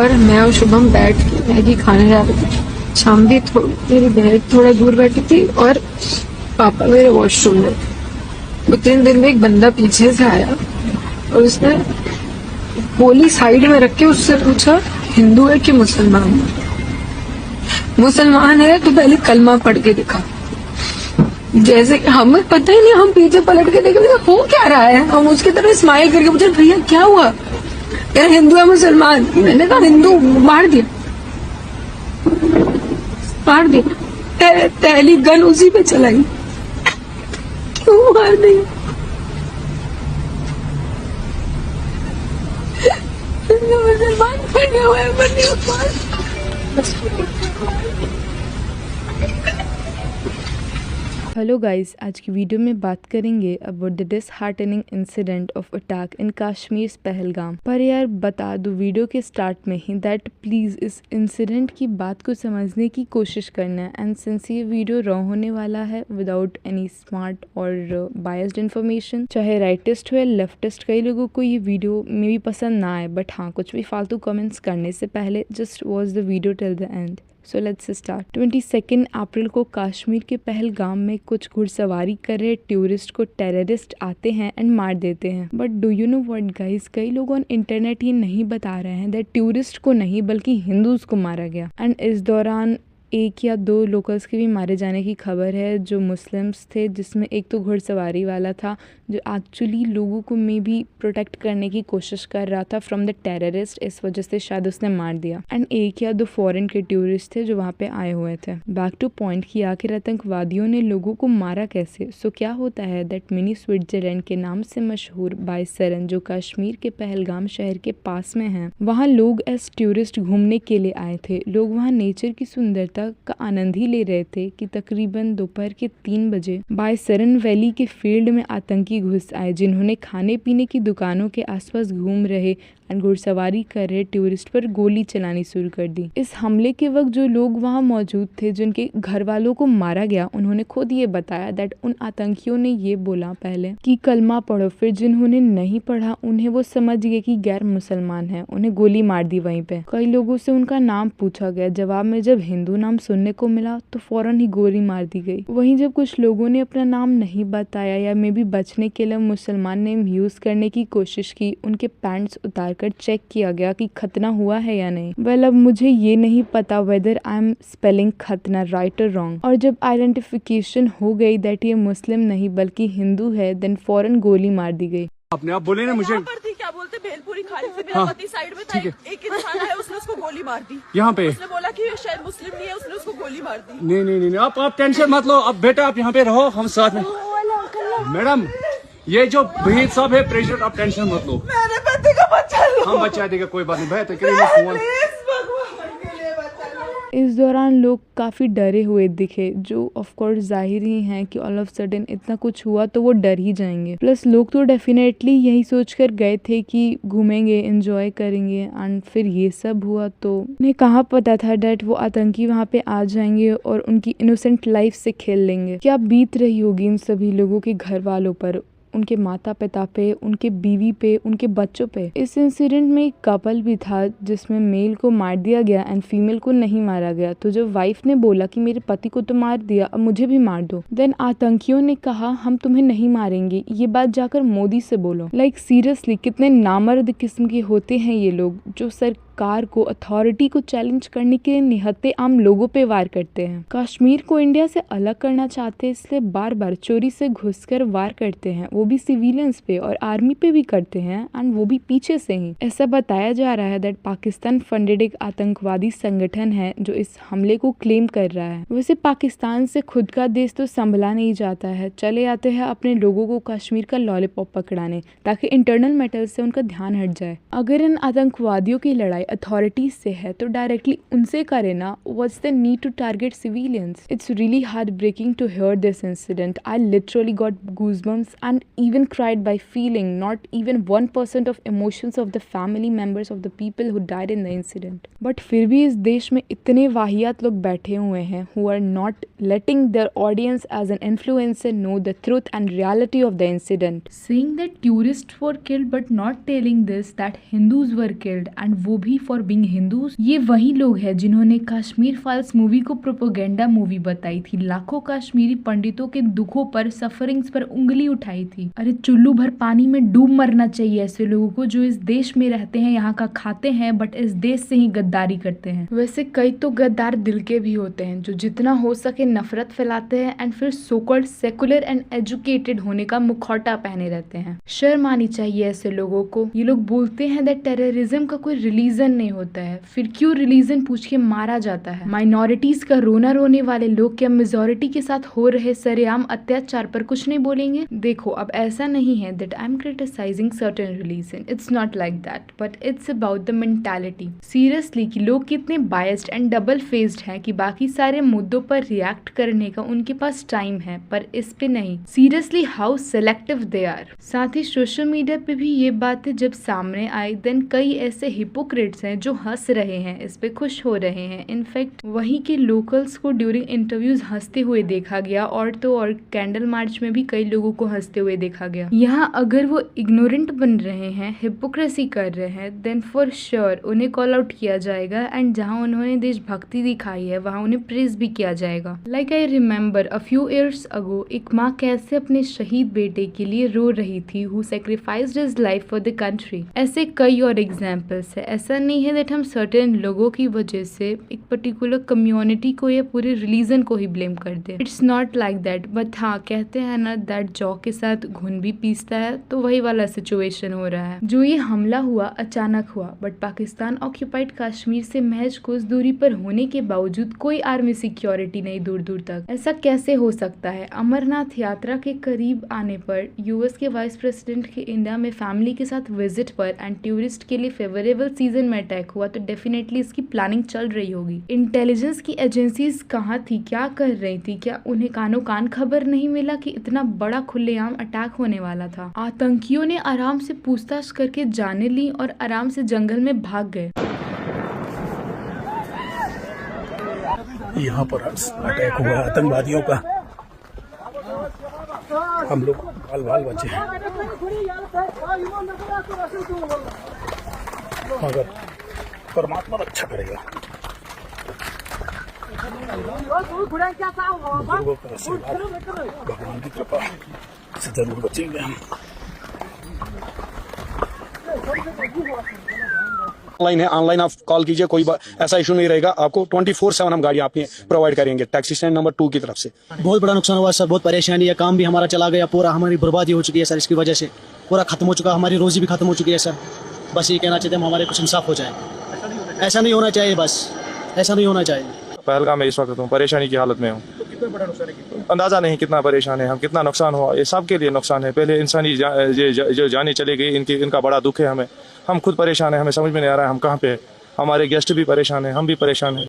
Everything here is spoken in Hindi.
और मैं और शुभम बैठ के मैगी खाने जा रहे थे। शाम भी मेरी बहन थोड़ा दूर बैठी थी और पापा मेरे वॉशरूम में। 2-3 दिन में एक बंदा पीछे से आया और उसने गोली साइड में रख के उससे पूछा हिंदू है कि मुसलमान। मुसलमान है तो पहले कलमा पढ़ के दिखा। जैसे हमें पता ही नहीं, हम पीछे पलट के देखे हो क्या रहा है, हम उसकी तरफ स्माइल करके पूछे भैया क्या हुआ, यार हिंदू है मुसलमान। मैंने कहा हिंदू, मार दिया मार दिया। पहली गन उसी पे चलाई, क्यों मार दी। मुसलमान खड़े हुए हेलो गाइस, आज की वीडियो में बात करेंगे about the disheartening incident of attack in Kashmir Pahalgam. पर यार बता दूं वीडियो के स्टार्ट में ही दैट प्लीज़ इस इंसिडेंट की बात को समझने की कोशिश करना है। एंड सिंस ये वीडियो रॉ होने वाला है विदाउट एनी स्मार्ट और बायस्ड इन्फॉर्मेशन, चाहे राइटिस्ट हो या लेफ्टिस्ट, कई लोगों को ये वीडियो में भी पसंद ना आए, बट हाँ कुछ भी फालतू कमेंट्स करने से पहले just watch the video till the end. So let's start. 22 अप्रैल को कश्मीर के पहलगाम में कुछ घुड़सवारी कर रहे टूरिस्ट को टेररिस्ट आते हैं एंड मार देते हैं। But do you know what guys, कई लोग ऑन इंटरनेट ये नहीं बता रहे हैं दैट टूरिस्ट को नहीं बल्कि हिंदूज को मारा गया। एंड इस दौरान 1 या 2 लोकल्स के भी मारे जाने की खबर है जो मुस्लिम्स थे, जिसमें एक तो घुड़सवारी वाला था जो एक्चुअली लोगों को मे भी प्रोटेक्ट करने की कोशिश कर रहा था फ्रॉम द टेररिस्ट, इस वजह से शायद उसने मार दिया। एंड 1 या 2 फॉरेन के टूरिस्ट थे जो वहाँ पे आए हुए थे। बैक टू पॉइंट कि आखिर आतंकवादियों ने लोगों को मारा कैसे। सो क्या होता है दैट मिनी स्विट्जरलैंड के नाम से मशहूर बाइसरन, जो कश्मीर के पहलगाम शहर के पास में है, वहाँ लोग एज टूरिस्ट घूमने के लिए आए थे। लोग वहाँ नेचर की सुंदरता का आनंद ही ले रहे थे कि तकरीबन दोपहर के 3 बजे बाइसरन वैली के फील्ड में आतंकी घुस आए, जिन्होंने खाने पीने की दुकानों के आसपास घूम रहे एंड घुड़सवारी कर रहे टूरिस्ट पर गोली चलानी शुरू कर दी। इस हमले के वक्त जो लोग वहां मौजूद थे, जिनके घर वालों को मारा गया, उन्होंने खुद ये बताया दैट उन आतंकियों ने ये बोला पहले कि कलमा पढ़ो, फिर जिन्होंने नहीं पढ़ा उन्हें वो समझ गए कि गैर मुसलमान है, उन्हें गोली मार दी वहीं पे। कई लोगों से उनका नाम पूछा गया, जवाब में जब हिंदू नाम सुनने को मिला तो फौरन ही गोली मार दी गई। वहीं जब कुछ लोगों ने अपना नाम नहीं बताया या मे भी बचने के लिए मुसलमान नेम यूज करने की कोशिश की, उनके पैंट्स उतार कर चेक किया गया कि खतना हुआ है या नहीं। वेल अब मुझे ये नहीं पता वेदर आई एम स्पेलिंग खतना राइट और रॉन्ग। और जब आइडेंटिफिकेशन हो गई दैट ये मुस्लिम नहीं बल्कि हिंदू है, देन फौरन गोली मार दी गई। अपने आप बोले ना मुझे क्या बोलते भेलपुरी खाने से मेरा पति साइड में था, एक इंसान आया उसने उसको गोली मार दी। यहाँ पे उसने बोला कि शायद मुस्लिम नहीं है, उसने उसको गोली मार दी। नहीं आप टेंशन मत लो। अब बेटा आप यहाँ पे रहो, हम साथ में। मैडम ये जो भीड़ साहब है प्रेसिडेंट, आप टेंशन मत लो, मेरे पति का बच्चा लो। हम बचा देगा, कोई बात नहीं। बेहतर करिए फोन। इस दौरान लोग काफ़ी डरे हुए दिखे, जो ऑफ कोर्स जाहिर ही हैं कि ऑल ऑफ सडन इतना कुछ हुआ तो वो डर ही जाएंगे। प्लस लोग तो डेफिनेटली यही सोचकर गए थे कि घूमेंगे, एंजॉय करेंगे, एंड फिर ये सब हुआ तो उन्हें कहाँ पता था डैट वो आतंकी वहाँ पे आ जाएंगे और उनकी इनोसेंट लाइफ से खेल लेंगे। क्या बीत रही होगी इन सभी लोगों के घर वालों पर, उनके माता पिता पे, उनके बीवी पे, उनके बच्चों पे। इस इंसिडेंट में एक कपल भी था जिसमें मेल को मार दिया गया एंड फीमेल को नहीं मारा गया। तो जब वाइफ ने बोला कि मेरे पति को तो मार दिया, अब मुझे भी मार दो, देन आतंकियों ने कहा हम तुम्हें नहीं मारेंगे, ये बात जाकर मोदी से बोलो। लाइक सीरियसली कितने नामर्द किस्म के होते हैं ये लोग, जो सरकार को, अथॉरिटी को चैलेंज करने के लिए निहत्थे आम लोगों पे वार करते हैं। कश्मीर को इंडिया से अलग करना चाहते हैं, इसलिए बार बार चोरी से घुसकर वार करते हैं, वो भी सिविलियंस पे और आर्मी पे भी करते हैं, एंड वो भी पीछे से ही। ऐसा बताया जा रहा है दैट पाकिस्तान फंडेड एक आतंकवादी संगठन है जो इस हमले को क्लेम कर रहा है। वैसे पाकिस्तान से खुद का देश तो संभला नहीं जाता है, चले आते हैं अपने लोगों को कश्मीर का लॉलीपॉप पकड़ाने ताकि इंटरनल मैटर्स से उनका ध्यान हट जाए। अगर इन आतंकवादियों की लड़ाई अथॉरिटीज से है तो डायरेक्टली उनसे करे ना। What's the need to target civilians? It's really heart breaking to hear this incident. I literally got goosebumps and even cried by feeling not even 1% of emotions of the family members of the people who died in the incident. But फिर भी इस देश में इतने वाहियात लोग बैठे हुए हैं who are not letting their audience as an influencer know the truth and reality of the incident. Saying that tourists were killed but not telling this that Hindus were killed, and वो भी भी फॉर बीइंग हिंदूज। ये वही लोग हैं जिन्होंने कश्मीर फाइल्स मूवी को प्रोपोगेंडा मूवी बताई थी, लाखों कश्मीरी पंडितों के दुखों पर, सफरिंग्स पर उंगली उठाई थी। अरे चुल्लू भर पानी में डूब मरना चाहिए ऐसे लोगों को जो इस देश में रहते हैं, यहाँ का खाते हैं, बट इस देश से ही गद्दारी करते हैं। वैसे कई तो गद्दार दिल के भी होते हैं जो जितना हो सके नफरत फैलाते हैं एंड फिर so called secular and educated होने का मुखौटा पहने रहते हैं। शर्म आनी चाहिए ऐसे लोगों को। ये लोग बोलते हैं दैट टेररिज्म का कोई रिलीजन नहीं होता है, फिर क्यों रिलीजन पूछ के मारा जाता है? माइनॉरिटीज का रोना रोने वाले लोग क्या मेजोरिटी के साथ हो रहे सरेआम अत्याचार पर कुछ नहीं बोलेंगे? देखो, अब ऐसा नहीं है that I am criticising certain religion, it's not like that, but it's about the mentality. Seriously कि लोग कितने बायस्ड एंड डबल फेस्ड हैं कि बाकी सारे मुद्दों पर रिएक्ट करने का उनके पास टाइम है पर इस पे नहीं। Seriously how selective they are. साथ ही सोशल मीडिया पे भी ये बातें जब सामने आई देन कई ऐसे हिपोक्रेट्स हैं जो हंस रहे हैं, इस पे खुश हो रहे हैं। इनफैक्ट वहीं के लोकल्स को ड्यूरिंग इंटरव्यूज हंसते हुए देखा गया और तो और कैंडल मार्च में भी कई लोगों को हंसते हुए देखा गया। यहाँ अगर वो इग्नोरेंट बन रहे हैं, हिपोक्रेसी कर रहे हैं, देन फॉर श्योर उन्हें कॉल आउट किया जाएगा एंड जहाँ उन्होंने देशभक्ति दिखाई है वहाँ उन्हें प्रेज भी किया जाएगा। Like I remember a few years ago एक माँ कैसे अपने शहीद बेटे के लिए रो रही थी, who sacrificed his life for the country. ऐसे कई और एग्जाम्पल्स है। ऐसा नहीं है दैट हम सर्टेन लोगों की वजह से एक पर्टिकुलर कम्युनिटी को या पूरे रिलीजन को ही ब्लेम कर दे। It's not like that, but हाँ कहते हैं ना दैट जौ के साथ घुन भी पीसता है, तो वही वाला सिचुएशन हो रहा है। जो ये हमला हुआ अचानक हुआ, बट पाकिस्तान ऑक्यूपाइड कश्मीर से महज कुछ दूरी पर होने के बावजूद कोई आर्मी सिक्योरिटी नहीं दूर दूर तक। ऐसा कैसे हो सकता है? अमरनाथ यात्रा के करीब आने पर यूएस के वाइस प्रेसिडेंट के इंडिया में फैमिली के साथ विजिट पर एंड टूरिस्ट के लिए फेवरेबल सीजन में अटैक हुआ, तो डेफिनेटली इसकी प्लानिंग चल रही होगी। इंटेलिजेंस की एजेंसीज कहाँ थी, क्या कर रही थी? क्या उन्हें कानो कान खबर नहीं मिला कि इतना बड़ा खुलेआम अटैक होने वाला था? आतंकियों ने आराम से पूछताछ करके जाने ली और आराम से जंगल में भाग गए। यहाँ पर अटैक हुआ आतंकवादियों का, हम लोग बाल बाल बचे हैं, मगर परमात्मा रक्षा करेगा। बुजुर्गों का आशीर्वाद, भगवान की कृपा से जरूर बचेंगे हम। ऑनलाइन है, ऑनलाइन आप कॉल कीजिए, कोई ऐसा इशू नहीं रहेगा। आपको 24/7 हम गाड़ी आपकी प्रोवाइड करेंगे टैक्सी स्टैंड नंबर 2 की तरफ से। बहुत बड़ा नुकसान हुआ सर, बहुत परेशानी है, काम भी हमारा चला गया पूरा, हमारी बर्बादी हो चुकी है सर, इसकी वजह से पूरा खत्म हो चुका, हमारी रोजी भी खत्म हो चुकी है सर। बस ये कहना चाहते हैं हमारे कुछ इंसाफ हो जाए। ऐसा नहीं होना चाहिए, बस ऐसा नहीं होना चाहिए। पहलगाम में इस वक्त हूँ, परेशानी की हालत में हूँ। अंदाजा नहीं कितना परेशान है हम, कितना नुकसान हुआ, ये सबके लिए नुकसान है। पहले इंसानी जो जाने चली गई, इनका बड़ा दुख है हमें। हम खुद परेशान है, हमें समझ में नहीं आ रहा है हम कहाँ पे हैं। हमारे गेस्ट भी परेशान है, हम भी परेशान हैं।